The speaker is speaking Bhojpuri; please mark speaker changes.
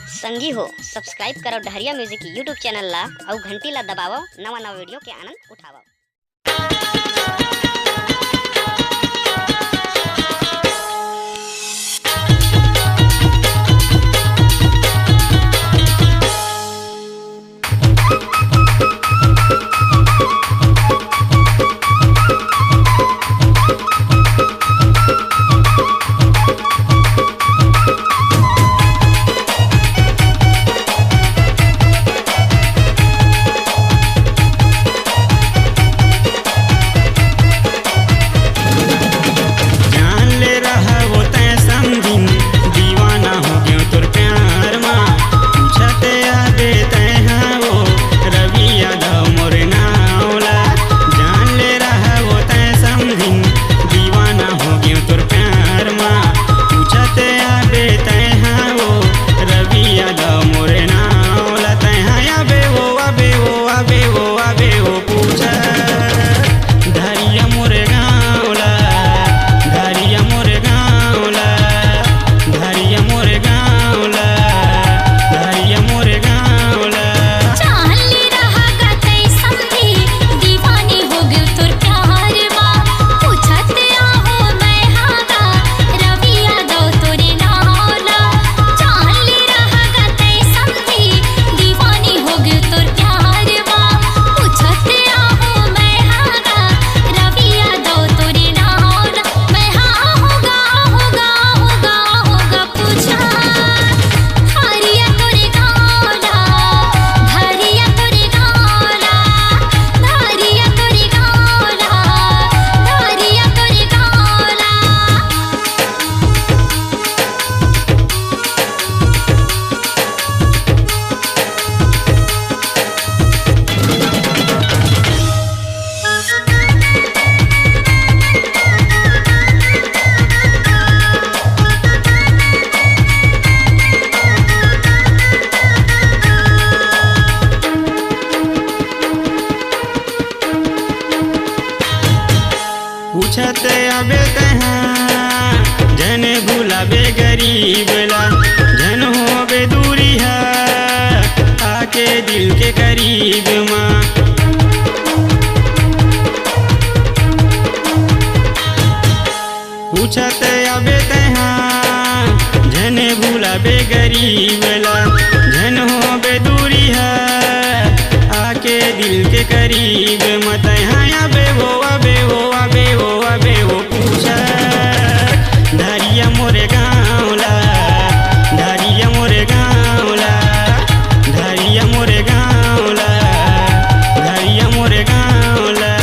Speaker 1: संगी हो सब्सक्राइब करो डहरिया म्यूजिक यूट्यूब चैनल ला और घंटी ला दबावो नवा नवा वीडियो के आनंद उठावो।
Speaker 2: पूछते अबे तहाँ जन भूलाबे गरीब ला जन होबे दूरी है आके दिल के करीब माँ। पूछते अबे तहाँ जन भूलाबे गरीब ला जन होबे दूरी है आके दिल के करीब मत यहाँ अबे वो अबे वो अबे वो अबे वो पूछा धारिया मोरे गाँव ला धारिया मोरे गाँव ला धारिया मोरे गाँव ला धारिया मोरे गाँव ला।